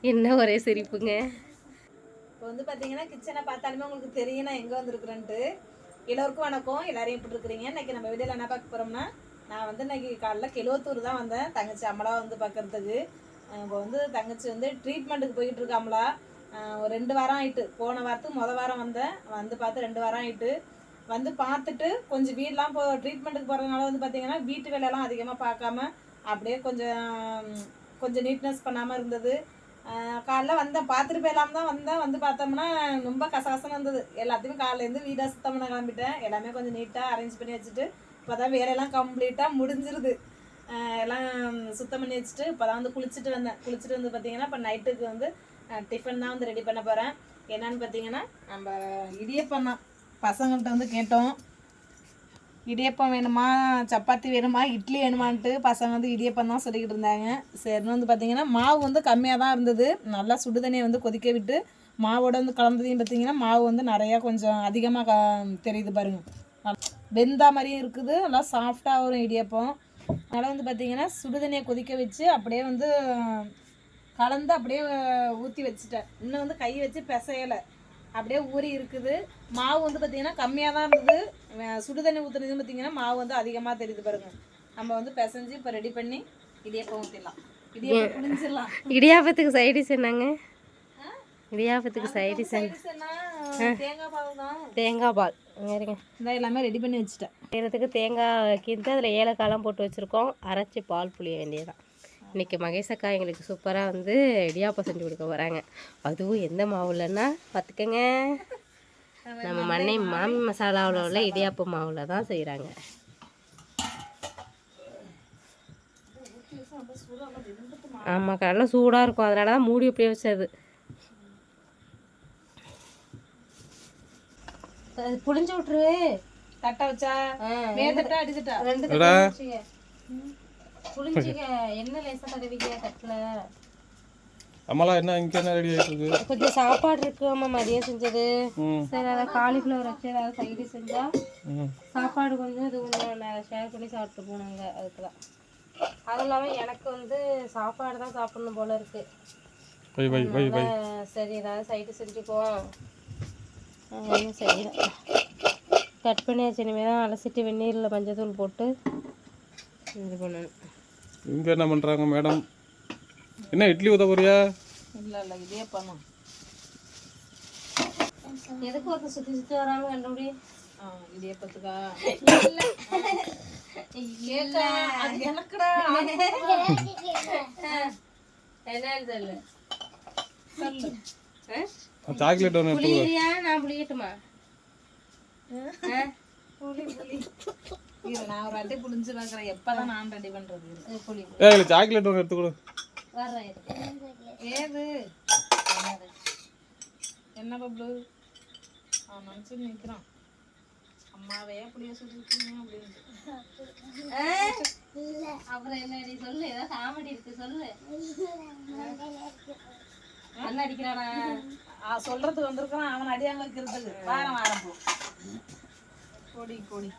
என்ன ஒரே சிரிப்புங்க. இப்போ வந்து பார்த்தீங்கன்னா கிச்சனை பார்த்தாலுமே உங்களுக்கு தெரியும் நான் எங்கே வந்திருக்கிறேன்ட்டு. எல்லோருக்கும் வணக்கம். எல்லாரையும் எப்படி இருக்கிறீங்க? இன்றைக்கி நம்ம வீடியோவில் என்ன பார்க்க போகிறோம்னா, நான் வந்து இன்றைக்கி காலைல கெழுவத்தூர் தான் வந்தேன் தங்கச்சி அம்மளா வந்து பார்க்குறதுக்கு. இப்போ வந்து தங்கச்சி வந்து ட்ரீட்மெண்ட்டுக்கு போய்கிட்டு இருக்கா அம்மளா. ஒரு 2 வாரம் ஆகிட்டு. போன வாரத்துக்கு வாரம் வந்தேன், வந்து பார்த்து 2 வாரம் ஆகிட்டு. வந்து பார்த்துட்டு கொஞ்சம் வீடெலாம் ட்ரீட்மெண்ட்டுக்கு போகிறதுனால வந்து பார்த்திங்கன்னா வீட்டு வேலையெல்லாம் அதிகமாக பார்க்காம அப்படியே கொஞ்சம் நீட்னஸ் பண்ணாமல் இருந்தது. காலைல வந்தேன், பார்த்துட்டு போயிடலாம் தான் வந்தேன். வந்து பார்த்தோம்னா ரொம்ப கசகசன்னு இருந்தது. எல்லாத்தையும் காலையிலேருந்து வீடாக சுத்தம் பண்ண கிளம்பிட்டேன். எல்லாமே கொஞ்சம் நீட்டாக அரேஞ்ச் பண்ணி வச்சுட்டு இப்போ தான் வேலையெல்லாம் கம்ப்ளீட்டாக முடிஞ்சிருது. எல்லாம் சுத்தம் பண்ணி வச்சுட்டு இப்போ தான் வந்து குளிச்சுட்டு வந்தேன். குளிச்சுட்டு வந்து பார்த்திங்கன்னா இப்போ நைட்டுக்கு வந்து டிஃபன் தான் வந்து ரெடி பண்ண போகிறேன். என்னன்னு பார்த்தீங்கன்னா நம்ம இடியப்பம் தான். பசங்கள்கிட்ட வந்து கேட்டோம், இடியப்பம் வேணுமா சப்பாத்தி வேணுமா இட்லி வேணுமான்ட்டு. பசங்க வந்து இடியப்பம் தான் சொல்லிக்கிட்டு இருந்தாங்க. சரின்னு வந்து பார்த்திங்கன்னா மாவு வந்து கம்மியாக தான் இருந்தது. நல்லா சுடு தண்ணியை வந்து கொதிக்க விட்டு மாவோட வந்து கலந்ததையும் பார்த்திங்கன்னா மாவு வந்து நிறையா கொஞ்சம் அதிகமாக தெரியுது பாருங்கள். வெந்தா மாதிரியும் இருக்குது, நல்லா சாஃப்டாக வரும் இடியப்பம். அதனால் வந்து பார்த்திங்கன்னா சுடு தண்ணியை கொதிக்க வச்சு அப்படியே வந்து கலந்து அப்படியே ஊற்றி வச்சுட்டேன். இன்னும் வந்து கை வச்சு பிசையலை, அப்படியே ஊறி இருக்குது. மாவு வந்து பார்த்திங்கன்னா கம்மியாக தான் இருந்தது. சுடுதண்ணி ஊற்றுனது பார்த்திங்கன்னா மாவு வந்து அதிகமாக தெரியுது பாருங்க. நம்ம வந்து பிசைஞ்சு இப்போ ரெடி பண்ணி இடியப்பம் ஊற்றிடலாம், இடியப்பம் புளிஞ்சிடலாம். இடியாப்பத்துக்கு சைடிஸ் என்னங்க? இடியாப்பத்துக்கு சைடிஸ் தேங்காய் பால் தான். தேங்காய் பால் இருங்க. இந்த எல்லாமே ரெடி பண்ணி வச்சுட்டேன். செய்கிறதுக்கு தேங்காய் கீந்து அதில் ஏலக்காயெலாம் போட்டு வச்சுருக்கோம். அரைச்சி பால் புளிய வேண்டியதான். இன்றைக்கி மகேஷ் அக்கா எங்களுக்கு சூப்பராக வந்து இடியாப்பம் செஞ்சு கொடுக்க போகிறாங்க. அதுவும் எந்த மாவுலன்னா பார்த்துக்கங்க, நம்ம மண்ணை மாமி மசாலாவில் உள்ள இடியாப்பு மாவில் தான் செய்கிறாங்க. ஆமாம், நல்லா சூடாக இருக்கும், அதனால தான் மூடி அப்படியே வச்சது. புளிஞ்சு விட்ரு. தட்டை வச்சா மேதட்டா அடிச்சுட்டா ரெண்டு தட்டை புளிஞ்சிக்க. என்ன லேசாக தடவிக்க தட்டில். அம்மாலா என்ன இங்கே என்ன ரெடி ஆகிட்டு இருக்கு? கொஞ்சம் சாப்பாடு இருக்கு அம்மா, மதியம் செஞ்சது. சரி, அதை காலிஃப்ளவர் வச்சு ஏதாவது சைடு செஞ்சால் சாப்பாடு கொஞ்சம் இது கொஞ்சம் ஷேர் பண்ணி சாப்பிட்டு போனாங்க. அதுக்கு தான். அதுவும் இல்லாமல் எனக்கு வந்து சாப்பாடு தான் சாப்பிடணும் போல இருக்கு. சரி, ஏதாவது சைடு செஞ்சுக்குவோம். செய்யலாம். கட் பண்ணி வச்சு இனிமேல் தான் அலசிட்டு வெந்நீரில் மஞ்சத்தூள் போட்டு இது பண்ணணும். இங்கே என்ன பண்ணுறாங்க மேடம்? என்ன இட்லி ஊற்ற போறியா? இல்லை இல்லை, இதே பண்ணணும். எதுக்கு ஒருத்தர் சுற்றி சுற்றி வராங்க கண்டுபிடி. இடியப்பத்துக்கா? என்னன்னு சொல்லு. சொல்லு. சாக்லேட் ஒன்று புளியா? நான் புளியட்டுமா? புளி நான் ஒரு அட்டை புளிஞ்சு பார்க்குறேன். எப்போதான் நான் ரெடி பண்ணுறது? புளி சாக்லேட் ஒன்று எடுத்துக்கொடு. வர்றேன். ஏது என்ன பப்ளு? நினச்சி நிற்கிறான். அம்மாவே புளிய சுற்றிருக்கீங்க அப்படின்ட்டு. அப்புறம் என்ன சொல்லு, ஏதாவது காமெடி இருக்கு சொல்லு. அண்ணன் அடிக்கிறானா? சொல்றதுக்கு வந்திருக்கான், அவன் அடியாங்க வைக்கிறதுக்கு. வாரம் போ கொடி கொடி.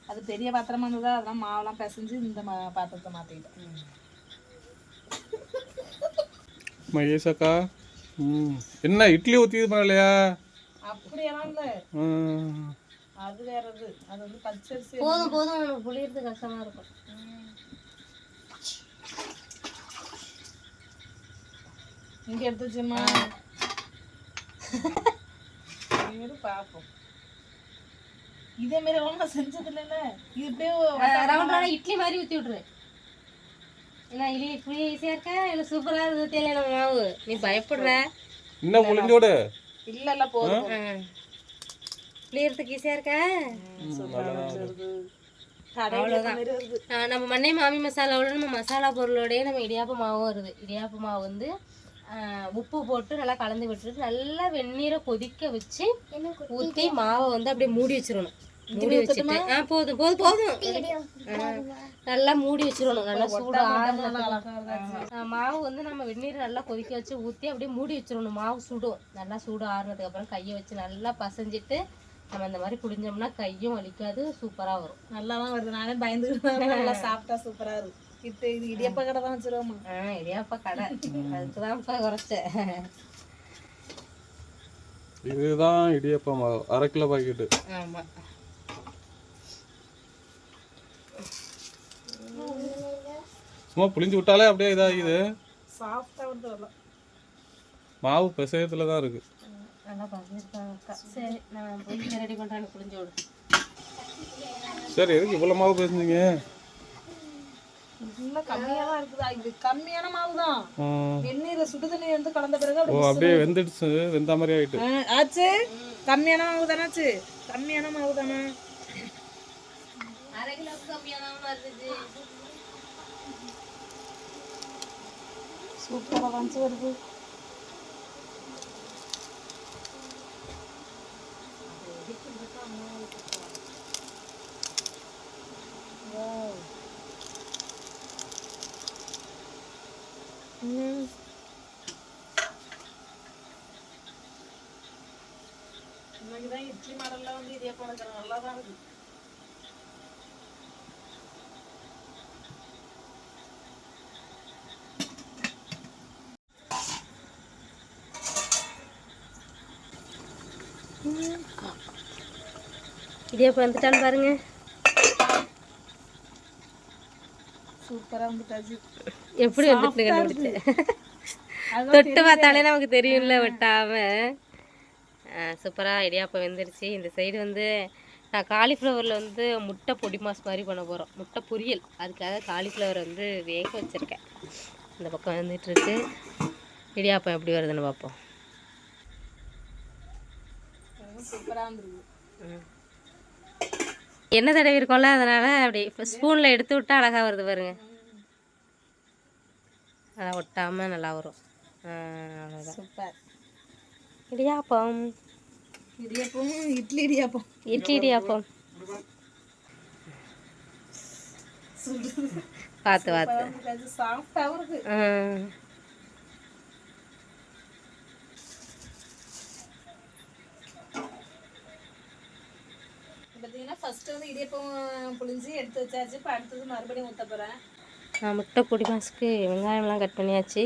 அது பெரிய பாத்திரமா இருந்ததா, அதெல்லாம் மாவெல்லாம் பிசைஞ்சு இந்த பாத்திரத்தை மாற்றிக்கிட்டேன். மகேஷ் அக்கா என்ன இட்லி ஊற்றி இது பண்ணலையா? அப்படியெல்லாம் இல்லை, அது வேற. அது வந்து பச்சரிசி. போதும் போதும், உனக்கு புளியறது கஷ்டமா இருக்கும். இங்க எடுத்து வச்சுமா பார்ப்போம். இதே மாதிரி எல்லாம் செஞ்சது இல்லைல்ல. இது இப்படியே இட்லி மாதிரி ஊற்றி விட்ரு. ஏன்னா புளி ஈஸியாக இருக்கா இல்லை சூப்பராக இருக்குது தெரியல நம்ம மாவு. நீ பயப்படுற என்ன புளிஞ்சோடு? இல்லை இல்லை, போதும். புளியறதுக்கு ஈஸியாக இருக்கா? அவ்வளோதான். நம்ம மண்ணை மாமி மசாலாவோட நம்ம மசாலா பொருளோடய நம்ம இடியாப்ப மாவும் வருது. இடியாப்ப மாவு வந்து உப்பு போட்டு நல்லா கலந்து விட்டுட்டு நல்லா வெந்நீரை கொதிக்க வச்சு ஊற்றி மாவை வந்து அப்படியே மூடி வச்சிடணும். மூடி வச்சுட்டு போதும் போதும் போதும் நல்லா மூடி வச்சிடணும். நல்லா சூடு மாவு வந்து நம்ம வெந்நீரை நல்லா கொதிக்க வச்சு ஊற்றி அப்படியே மூடி வச்சிடணும். மாவு சுடும். நல்லா சூடு ஆறுனதுக்கு அப்புறம் கையை வச்சு நல்லா பசைஞ்சிட்டு நம்ம இந்த மாதிரி புளிஞ்சோம்னா கையும் வலிக்காது, சூப்பராக வரும். நல்லா தான் வருது. நானே பயந்துக்கிட்டு நல்லா சாப்பிட்டா சூப்பராக இருக்கும். இது இடியப்ப கடை தான் வச்சிருவோமா? இடியாப்ப கடை, அதுக்குதான்ப்பா குறைச்சேன். இதுதான் இடியப்ப மாவு, 1/2 கிலோ பாக்கெட்டு. ஆமா, சும்மா புளிஞ்சு விட்டாலே அப்படியே இதாகிது. சாஃப்டா வந்து வரலாம். மாவு பிசையத்துல தான் இருக்கு. நல்லா பண்ணிருக்காங்க. சரி, நான் போய் ரெடி பண்றேன், புளிஞ்சு விடு. சரி, எதுக்கு இவ்வளோ மாவு பேசுனீங்க? இன்னும் கம்மியா தான் இருக்குதா? இது கம்மியான மாவு தான். வெந்நீர் சுடு தண்ணி வந்து கலந்த பிறகு அப்படியே வெந்துடுச்சு, வெந்த மாதிரி ஆயிட்டு. ஆச்சு. கம்மியான மாவு தானாச்சு? கம்மியான மாவு தானா? 1/2 கிலோவுக்கு கம்மியான இருந்துச்சு. சூப்பரா வந்து வருது. இன்னைக்குதான் இட்லி மாடல்ல வந்து இடியாப்பம் வைக்கிறேன். நல்லா தான் இருக்கு. இடியாப்பம் வந்துட்டான்னு பாருங்க. சூப்பரா வந்துட்டாச்சு. எப்படி வந்துட்டு கண்டுபிடிச்சேன்? தொட்டு பார்த்தாலே நமக்கு தெரியும்ல ஒட்டாம. சூப்பராக இடியாப்பம் வெந்துருச்சு. இந்த சைடு வந்து நான் காலிஃப்ளவரில் வந்து முட்டை பொடி மாஸ் மாதிரி பண்ண போகிறோம், முட்டை பொரியல். அதுக்காக காலிஃப்ளவர் வந்து வேக வச்சுருக்கேன். இந்த பக்கம் வந்துட்டுருக்கு. இடியாப்பம் எப்படி வருதுன்னு பார்ப்போம். சூப்பராக வந்துருக்கு. எண்ணெய் தடவி இருக்கோம்ல, அதனால் அப்படி ஸ்பூனில் எடுத்து விட்டால் அழகாக வருது பாருங்க. நல்லா ஒட்டாமல் நல்லா வரும். அவ்வளோதான். சூப்பர். இடியாப்பம், இடியாப்பம், இட்லி இடியாப்பம், இட்லி இடியாப்பம். பார்த்து பார்த்து சாஃப்டாகவும் இருக்கு. பார்த்தீங்கன்னா ஃபர்ஸ்ட் வந்து இடியாப்பம் புளிஞ்சு எடுத்து வச்சாச்சு. இப்போ அடுத்தது மறுபடியும் ஊற்ற போகிறேன். நான் முட்டை பொடி மாசுக்கு வெங்காயம்லாம் கட் பண்ணியாச்சு.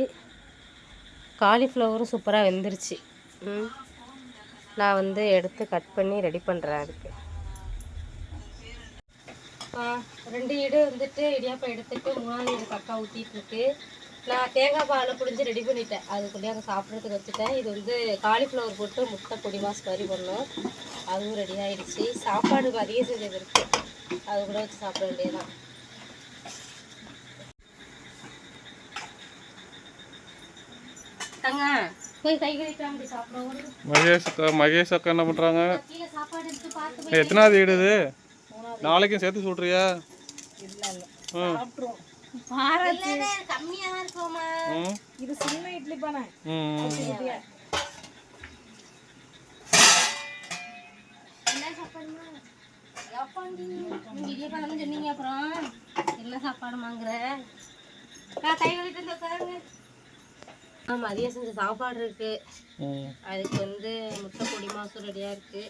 காலிஃப்ளவரும் சூப்பராக வெந்துருச்சு. நான் வந்து எடுத்து கட் பண்ணி ரெடி பண்ணுறேன். அதுக்கு 2 ஈடு வந்துட்டு இடியாப்பம் எடுத்துட்டு 3ஆவது ஈடு கக்கா ஊற்றிட்டுருக்கு. நான் தேங்காய் பாலை புளிஞ்சு ரெடி பண்ணிட்டேன். அதுக்குள்ளேயே அங்கே சாப்பிட்றதுக்கு வச்சுட்டேன். இது வந்து காலிஃப்ளவர் போட்டு முட்டை பொடி மாஸ் மாதிரி பண்ணோம். அதுவும் ரெடி ஆகிடுச்சு. சாப்பாடு மதியம் செஞ்சது இருக்குது, அது கூட வச்சு சாப்பிட வேண்டியதான். தங்க போய் கை கழிக்காம சாப்பிடுவோம். மகேஷ் அக்கா என்ன பண்ணுறாங்க? கீழே சாப்பாடு எடுத்து பார்த்து எத்தனாவது ஈடுது? நாளைக்கும் சேர்த்து சொல்றியா? கம்மியா தான் இருக்குமா? இது சின்ன இட்லி பானை. சொன்னீங்க அப்புறம் என்ன சாப்பாடு வாங்குற? கை கழிட்டு உட்காருங்க. மதியம் செஞ்ச சாப்பாடு இருக்கு. அதுக்கு வந்து முட்டை பொடி மாசம் ரெடியா இருக்கு.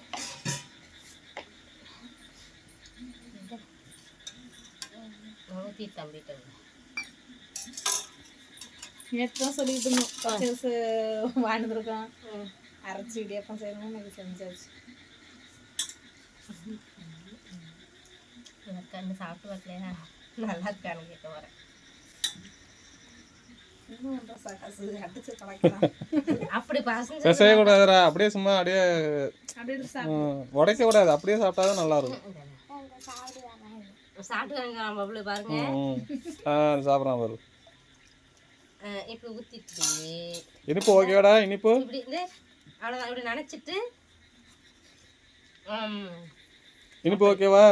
நேற்று சொல்லிட்டு இருந்தோம், வாழ்ந்துருக்கோம், அரைச்சி இடியாப்பம் செய்யணும்னு எனக்கு செஞ்சாச்சு. எனக்கு சாப்பிட்டு வரலையா? நல்லா இருக்கான்னு கேட்க வரேன். அப்படி பேசவே கூடாதுடா, அப்படியே சும்மா அப்படியே உடைக்க கூடாது, அப்படியே சாப்பிட்டாதான் நல்லா இருக்கும். சாப்பிட்டு பாருங்க. சாப்பிட்றான் பாரு. இப்படி ஊத்திட்டு இனிப்பு ஓகேடா? இனிப்பு இப்படி அவ்வளோதான். இப்படி நினைச்சிட்டு இனிப்பு ஓகேவா?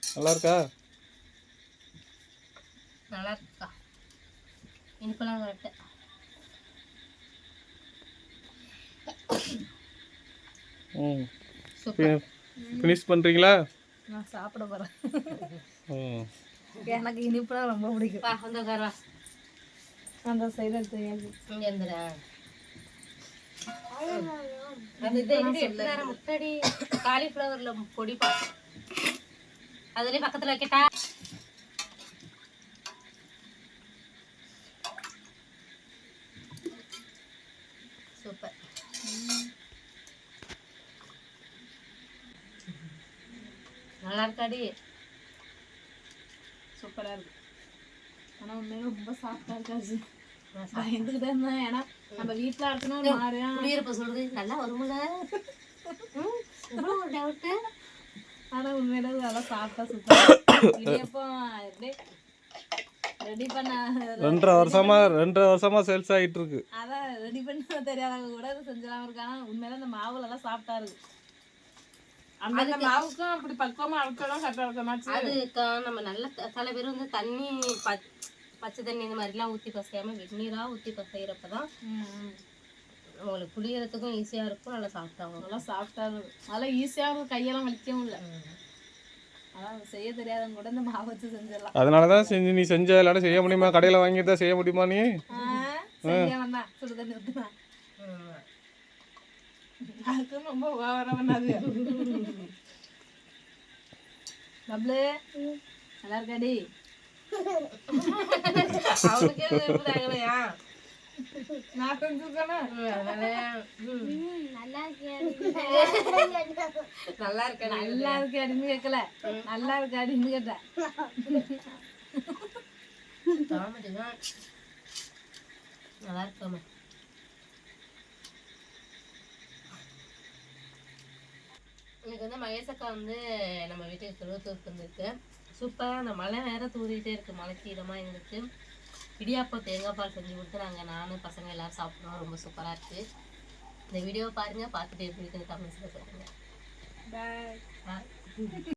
நல்லா இருக்கா? நல்லா இருக்கா? இனிப்பெல்லாம் கரெக்டு. ஃபினிஷ் பண்ணுறீங்களா? நான் சாப்பிட போகிறேன். எனக்கு இனிப்புனா ரொம்ப பிடிக்கும். அந்த உட்காரா, அந்த சைடு தெரியாது. இங்கே இருந்துடா. முட்டடி காலிஃப்ளவரில் பொடிப்பா, அதுலேயே பக்கத்தில் வைக்கட்டா? நல்லா இருக்காடி. சூப்பரா இருக்கு. ஆனா உண்மையில ரொம்ப சாஃப்டா இருக்காது. பயந்துகிட்டே இருந்தேன். ஏன்னா நம்ம வீட்டுல இருக்கணும் ஒரு மாதிரியா குடியிருப்ப சொல்றது நல்லா வருமுல. ஒரு டவுட்டு. ஆனா உண்மையில நல்லா சாஃப்டா சூப்பரா இடியப்பம் எப்படி ரெடி பண்ண 2.5 வருஷமா சேல்ஸ் ஆகிட்டு இருக்கு. அதான் ரெடி பண்ண தெரியாதவங்க கூட இது செஞ்சலாம் இருக்காங்க. உண்மையில இந்த மாவுல எல்லாம் சாப்பிட்டா இருக்கு. அந்த மாவுக்கும் அப்படி பக்குவமா அழுக்கலாம் கரெக்டா இருக்கமாச்சு. அதுக்கா நம்ம நல்ல சில பேர் வந்து தண்ணி பச்சை தண்ணி இந்த மாதிரிலாம் ஊற்றி பசையாம வெந்நீராக ஊற்றி பசைகிறப்பதான் உங்களுக்கு புளியறதுக்கும் ஈஸியாக இருக்கும். நல்லா சாப்பிட்டாங்க. நல்லா சாஃப்டா இருக்கும். அதெல்லாம் ஈஸியாக கையெல்லாம் வலிக்கவும் இல்லை. அதான் செய்ய தெரியாதவங்க கூட இந்த மாவு வச்சு செஞ்சிடலாம். அதனாலதான் நீ செஞ்ச இல்லாட்ட செய்ய முடியுமா? கடையில வாங்கிட்டு தான் செய்ய முடியுமா? நீ செய்ய சுடு தண்ணி ஊற்றுனா அதுக்கு ரொம்ப ஓவரா பண்ணாது. பப்ளு நல்லா இருக்காடி? நான் செஞ்சுருக்கேன். நல்லா இருக்கேன். நல்லா இருக்காடின்னு கேட்கல, நல்லா இருக்காடின்னு கேட்டேன். நல்லா இருக்காம இன்னைக்கு வந்து மகேசக்கா வந்து நம்ம வீட்டுக்கு திருவத்தூருக்கு வந்துருக்கு. சூப்பராக அந்த மழை வேற தூரிகிட்டே இருக்கு. மழைக்கு இடமாக எங்களுக்கு இடியாப்பம் தேங்காய் பால் செஞ்சு கொடுத்து நானும் பசங்க எல்லாரும் சாப்பிட்றோம். ரொம்ப சூப்பராக இருக்குது. இந்த வீடியோவை பாருங்கள், பார்த்துட்டு எப்படி இருக்குன்னு கமெண்ட்ஸில் சொல்லுங்கள். பாய்.